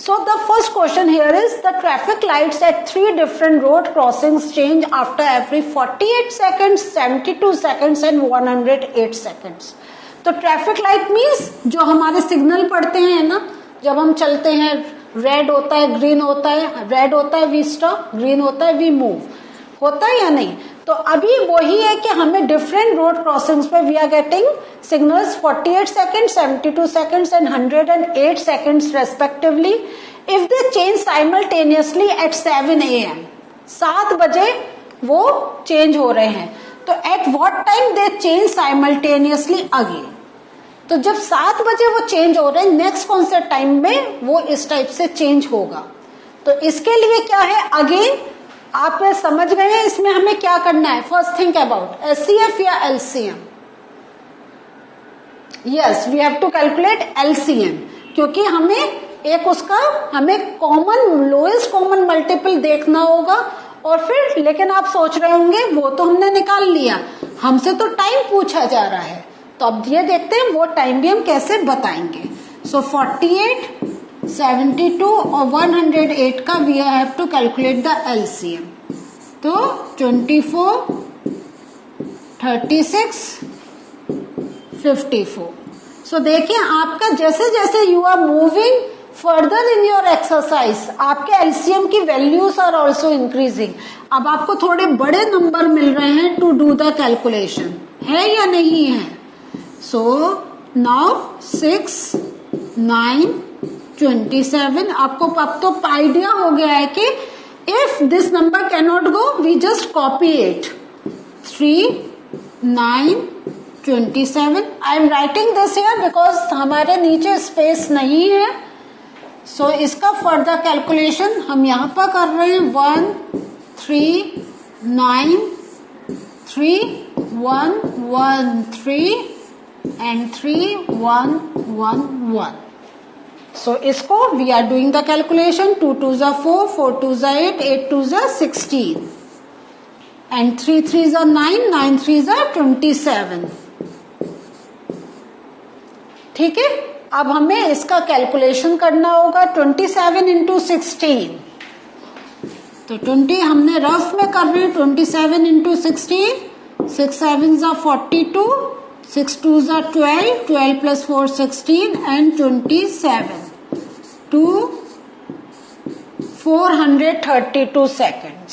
So the first question here is the traffic lights at 3 different road crossings change after every 48 seconds, 72 seconds and 108 seconds. तो traffic light means जो हमारे signal पड़ते हैं ना, जब हम चलते हैं, रेड होता है, ग्रीन होता है, रेड होता है वी स्टॉप, ग्रीन होता है वी मूव, होता है या नहीं? तो अभी वही है कि हमें डिफरेंट रोड क्रॉसिंग्स पे we are getting signals 48 seconds, 72 seconds and 108 seconds respectively if they change simultaneously at 7 AM. 7 बजे वो चेंज हो रहे हैं. तो at what time they change simultaneously again. तो जब 7 बजे वो चेंज हो रहे हैं, नेक्स्ट कौन से टाइम में वो इस टाइप से चेंज होगा. तो इसके लिए क्या है, अगेन आप समझ गए हैं इसमें हमें क्या करना है. फर्स्ट थिंक अबाउट एचसीएफ या LCM. Yes, we have to calculate LCM, क्योंकि हमें कॉमन लोएस्ट कॉमन मल्टीपल देखना होगा. और फिर लेकिन आप सोच रहे होंगे वो तो हमने निकाल लिया, हमसे तो टाइम पूछा जा रहा है. तो अब ये देखते हैं वो टाइम भी हम कैसे बताएंगे. सो 48, 72 और 108 का we have to calculate the LCM. तो 24, 36, 54. सो देखिए आपका जैसे जैसे you are moving further in your exercise, आपके एलसीएम की वैल्यूज आर ऑल्सो इंक्रीजिंग. अब आपको थोड़े बड़े नंबर मिल रहे हैं टू डू द कैलकुलेशन, है या नहीं है. So now 6, 9, 27. आपको अब तो आइडिया हो गया है कि if this number can not go we just copy it. 3, 9, 27. I am writing this here because हमारे नीचे स्पेस नहीं है. सो इसका फर्दर कैलकुलेशन हम यहाँ पर कर रहे हैं. 1, 3, 9, 3, 1, 1, 3 and 3, 1, 1, 1. So इसको we are doing the calculation. 2 2s are 4, 4 2s are 8, 8 2s are 16 and 3 3s are 9, 9 3s are 27. ठीक है, अब हमें इसका कैलकुलेशन करना होगा. 27 इंटू 16. तो 20 हमने रफ में कर रहे हैं. 27 into 16, 6 7s are 42, 6 2s are 12, 12 plus 4 16 and 27 to 432 seconds.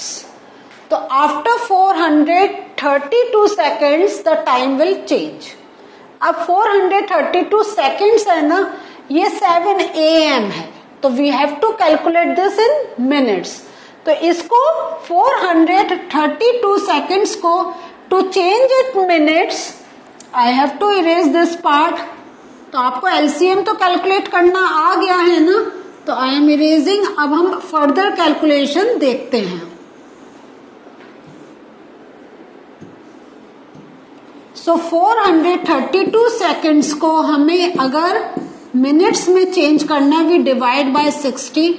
तो after 432 seconds the time will change. अब 432 seconds है ना, ये 7 AM है, तो we have to calculate this in minutes. तो इसको 432 seconds को to change it minutes I have to erase this part. तो आपको एलसीएम तो कैलकुलेट करना आ गया है ना, तो आई एम इरेजिंग. अब हम फर्दर कैलकुलेशन देखते हैं. सो 432 सेकेंड्स को हमें अगर मिनट्स में चेंज करना है, वी डिवाइड बाय 60.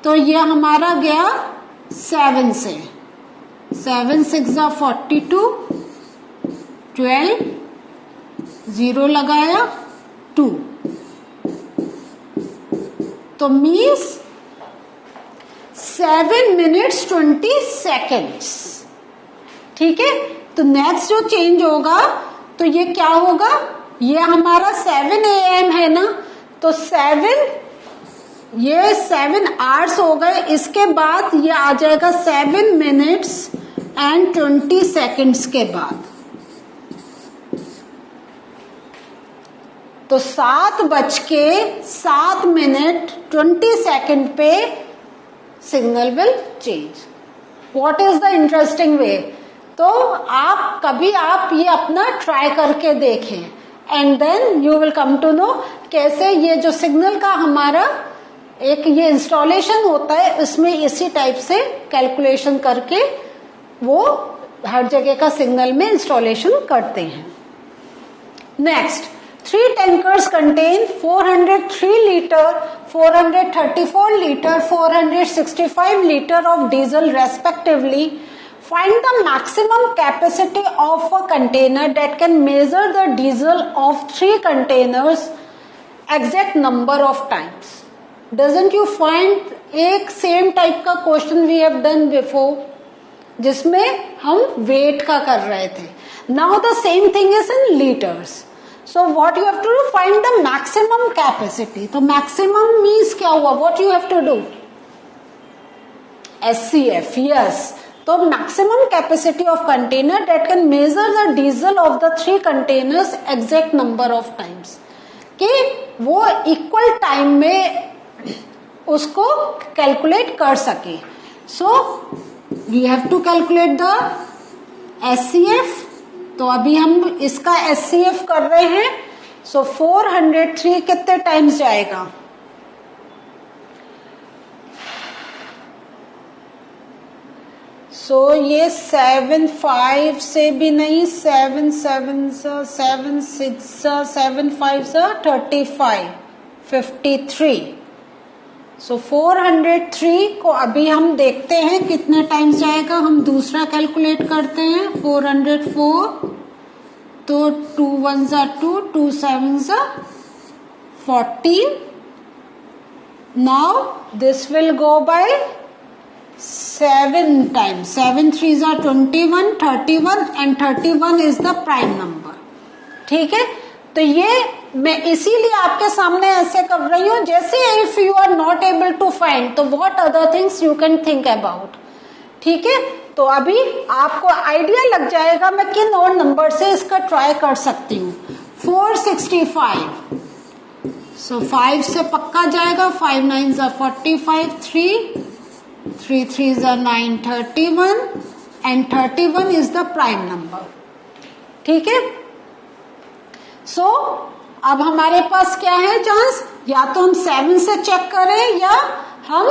तो ये हमारा गया 7 से. 7 6 42, 12, 0 लगाया 2. तो मीन्स 7 minutes 20 seconds. ठीक है, तो नेक्स्ट जो चेंज होगा तो ये क्या होगा, ये हमारा 7 AM है ना, तो 7 hours हो गए. इसके बाद ये आ जाएगा 7 minutes and 20 seconds के बाद. तो 7:07 पे signal will change. What is the interesting way. तो आप ये अपना ट्राई करके देखें and then you will come to know कैसे ये जो सिग्नल का हमारा एक ये इंस्टॉलेशन होता है, इसमें इसी टाइप से कैलकुलेशन करके वो हर जगह का सिग्नल में इंस्टॉलेशन करते हैं. Next, 3 tankers contain 403 liter, 434 liter, 465 liter of diesel respectively. Find the maximum capacity of a container that can measure the diesel of 3 containers exact number of times. Doesn't you find एक same type का question we have done before, जिसमें हम weight का कर रहे थे. Now the same thing is in litres. So what you have to do, find the maximum capacity. तो maximum means क्या हुआ? What you have to do? SCF, yes. तो maximum capacity of container that can measure the diesel of the 3 containers exact number of times. कि वो equal time में उसको calculate कर सके. So we have to calculate the SCF. तो अभी हम इसका SCF कर रहे हैं. सो 403 कितने टाइम्स जाएगा? सो ये 7 से भी नहीं, 7 7 6 7 5 35 53. सो 403 को अभी हम देखते हैं कितने टाइम्स जाएगा. हम दूसरा कैलकुलेट करते हैं. 404 तो 2 1 2 2 7 14. Now this will go by 7 times. 7 3 21 31 and 31 is the prime number. ठीक है. तो ये मैं इसीलिए आपके सामने ऐसे कर रही हूं, जैसे if you are not able to find तो what other things you can think about. ठीक है. तो अभी आपको आइडिया लग जाएगा मैं किन और नंबर से इसका ट्राई कर सकती हूँ. 465. सो 5 से पक्का जाएगा. 5 9 45 3 3 9 31 and 31 is the prime number. ठीक है. सो अब हमारे पास क्या है चांस? या तो हम 7 से चेक करें या हम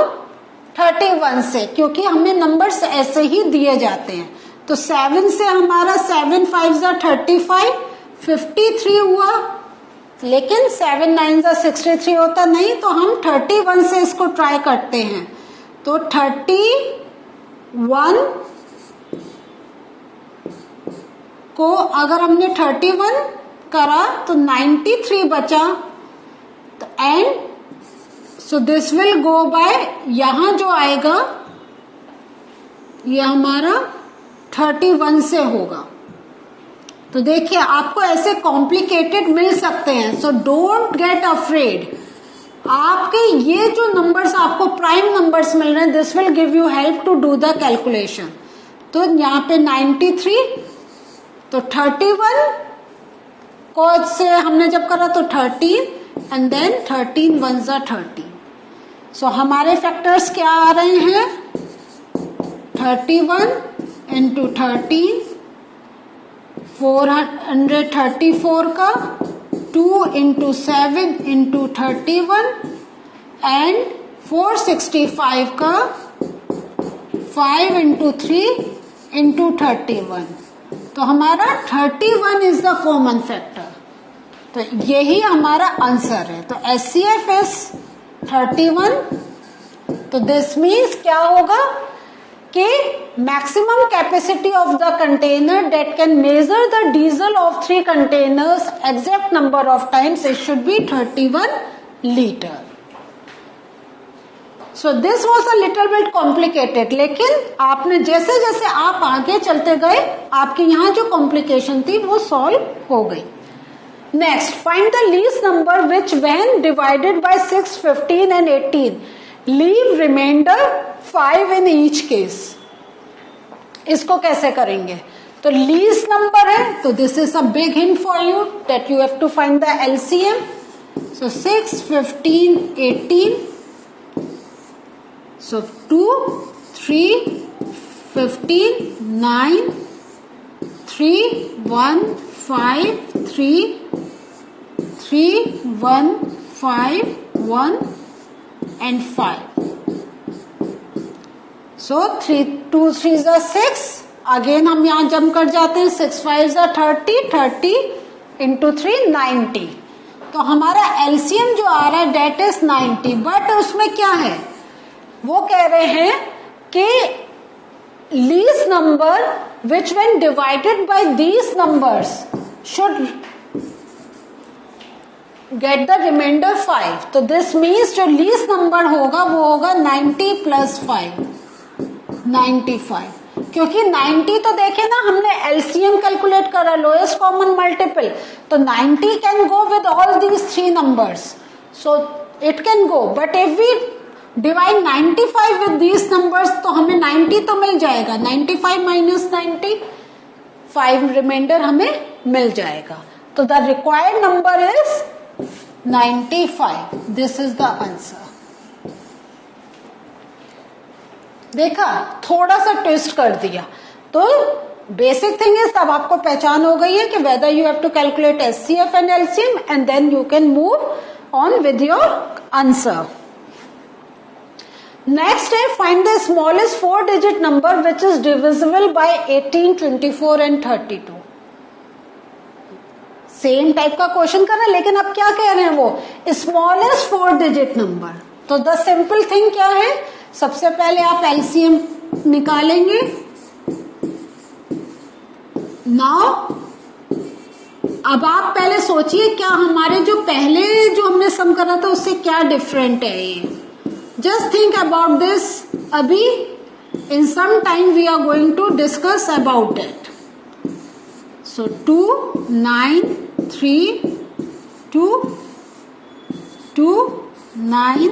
31 से, क्योंकि हमें नंबर्स ऐसे ही दिए जाते हैं. तो 7 से हमारा 7 5 35 53 हुआ, लेकिन 7 9 63 होता नहीं. तो हम 31 से इसको ट्राई करते हैं. तो 31 को अगर हमने 31 करा तो 93 बचा. And so this will go by, यहां जो आएगा ये हमारा 31 से होगा. तो देखिए आपको ऐसे कॉम्प्लिकेटेड मिल सकते हैं. So don't get afraid. आपके ये जो नंबर्स आपको प्राइम नंबर्स मिल रहे हैं, this will give you help to do the calculation. तो यहाँ पे 93, तो 31 को से हमने जब करा तो 13 एंड देन 13 1 30. सो हमारे फैक्टर्स क्या आ रहे हैं? 31 इंटू 13 434 का, 2 इंटू 7 इंटू 31 एंड 465 का 5 इंटू 3 इंटू 31. तो हमारा 31 इज द कॉमन फैक्टर. तो यही हमारा आंसर है. तो SCF इज 31. तो दिस मीन्स क्या होगा कि maximum capacity of the container that can measure the diesel of 3 containers exact number of times it should be 31 litre. So this was a little bit complicated, लेकिन आपने जैसे जैसे आप आगे चलते गए आपकी यहाँ जो कॉम्प्लिकेशन थी वो सॉल्व हो गई. Next, find the least number which when divided by 6, 15 and 18 leave remainder 5 in each case. इसको कैसे करेंगे? तो लीस्ट नंबर है, तो this is a big hint for you that you have to find the LCM. So 6, 15, 18. So 2, 3, 15, 9, 3, 1, 5, 3, 3, 1, 5, 1 and 5. So 3, 2, 3 is 6. Again हम यहाँ जम कर जाते हैं. 6, 5 is 30, 30 into 3 90. तो हमारा LCM जो आ रहा है डेट इज 90. बट उसमें क्या है, वो कह रहे हैं कि least number which when divided by these numbers should get the remainder 5, तो दिस मीन्स जो लीस्ट नंबर होगा वो होगा 90 प्लस 5, 95, क्योंकि 90 तो देखे ना हमने एलसीएम कैलकुलेट करा, लोएस्ट कॉमन मल्टीपल, तो 90 can go with all these 3 numbers, so it can go, but if we divide 95 with these numbers तो हमें 90 तो मिल जाएगा, 95 माइनस 90, 5 रिमाइंडर हमें मिल जाएगा, तो the required number is 95, this is the answer. देखा, थोड़ा सा ट्विस्ट कर दिया, तो बेसिक थिंग इज तब आपको पहचान हो गई है कि whether you have to calculate HCF and LCM and then you can move on with your answer. Next है find the smallest 4 digit number which is divisible by 18, 24 and 32। Same type का question कर रहे हैं, लेकिन अब क्या कह रहे हैं वो स्मॉलेस्ट 4 डिजिट नंबर। तो द सिंपल थिंग क्या है, सबसे पहले आप एलसीएम निकालेंगे। नाउ अब आप पहले सोचिए क्या हमारे जो पहले जो हमने सम करा था उससे क्या डिफरेंट है ये, जस्ट थिंक अबाउट दिस। अभी in some time we are going to discuss about it. So 2, 9, 3, 2, 2, 9,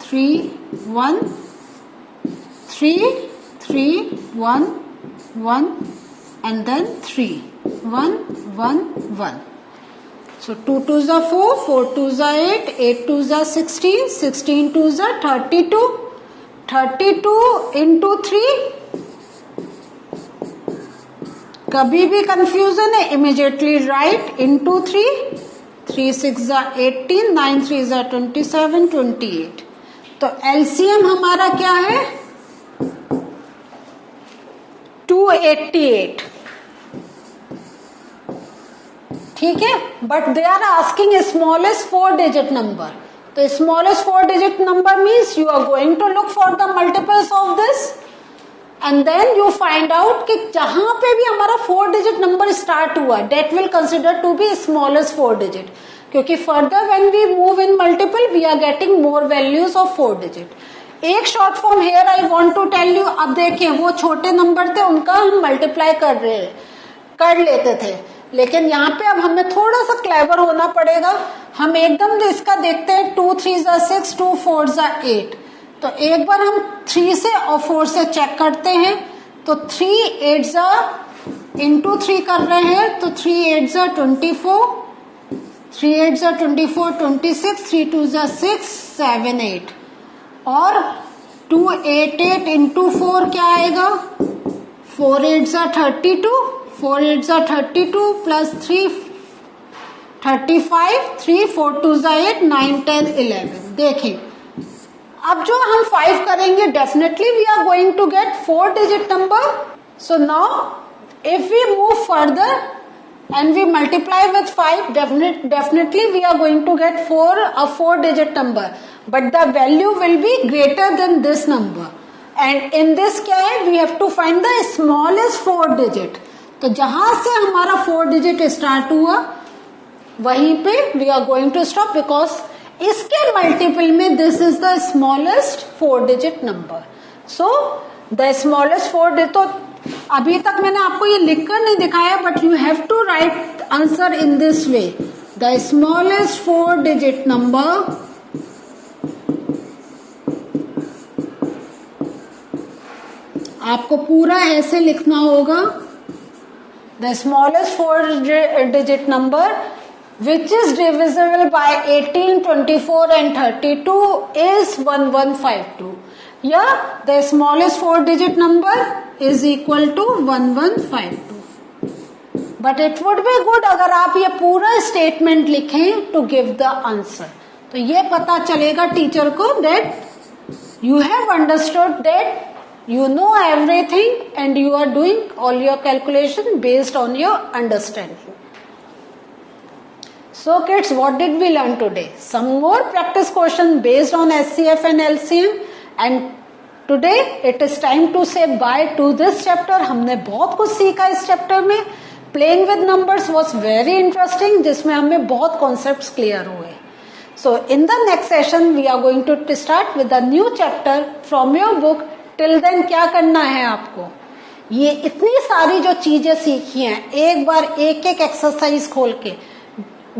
3, 1, 3, 3, 1, 1, and then 3, 1, 1, 1. So 2 2s are 4, 4 2s are 8, 8 2s are 16, 16 2s are 32, 32 into 3. कभी भी कंफ्यूजन है, immediately right into 3, 3 6 are 18, 9 3 are 27, 28. तो LCM हमारा क्या है 288, ठीक है, but they are asking smallest 4 digit number. तो smallest 4 digit number means you are going to look for the multiples of this and then you find out कि जहां पे भी हमारा 4 डिजिट नंबर स्टार्ट हुआ that will consider to be smallest 4 digit, क्योंकि further when we move in multiple we are getting more values of 4 digit. एक short form here I want to tell you, अब देखिए वो छोटे नंबर थे उनका हम मल्टीप्लाई कर लेते थे, लेकिन यहाँ पे अब हमें थोड़ा सा क्लेवर होना पड़ेगा। हम एकदम इसका देखते हैं 2 3 6, 2 4 8, तो एक बार हम 3 से और 4 से चेक करते हैं, तो 3 8 इंटू 3 कर रहे हैं, तो 3 8 24, 3 8 24, 26, 3 2 6, 7 8, और 2 8 8 इंटू 4 क्या आएगा, 4 8 32, 4 8 32 प्लस 3 35, 3 4 2 8, 9 10 11। देखें अब जो हम 5 करेंगे definitely we are going to get 4 digit number. So now if we move further and we multiply with 5, definitely we are going to get 4 digit number, but the value will be greater than this number, and in this क्या है, we have to find the smallest 4 digit। तो जहां से हमारा 4 digit start हुआ वहीं पे we are going to stop, because इसके मल्टीपल में this is the smallest 4 digit number। So the smallest 4 digit, तो अभी तक मैंने आपको ये लिखकर नहीं दिखाया, but you have to write answer in this way, the smallest 4 digit number आपको पूरा ऐसे लिखना होगा, the smallest 4 digit number which is divisible by 18, 24 and 32 is 1152, या the smallest 4 digit number is equal to 1152, but it would be good अगर आप ये पूरा स्टेटमेंट लिखें to give the answer, तो ये पता चलेगा टीचर को that you have understood, that you know everything and you are doing all your calculation based on your understanding. So kids, what did we learn today? Some more practice question based on SCF and LCM, and today it is time to say bye to this chapter. हमने बहुत कुछ सीखा इस chapter में। Playing with numbers was very interesting, जिसमें हमें बहुत concepts clear हुए. So in the next session we are going to start with a new chapter from your book. Till then क्या करना है आपको, ये इतनी सारी जो चीजें सीखी हैं एक बार एक एक एक्सरसाइज खोल के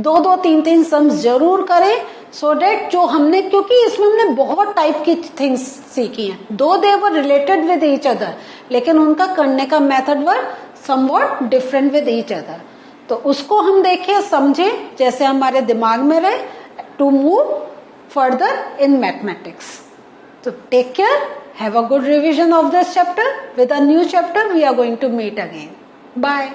2-2, 3-3 सम्स जरूर करें, सो डेट जो हमने, क्योंकि इसमें हमने बहुत टाइप की थिंग्स सीखी हैं, though they were related with each other, लेकिन उनका करने का method were somewhat different with each other. तो उसको हम देखें, समझें, जैसे हमारे दिमाग में रहे, to move further in mathematics. So take care, have a good revision of this chapter. With a new chapter we are going to meet again. Bye.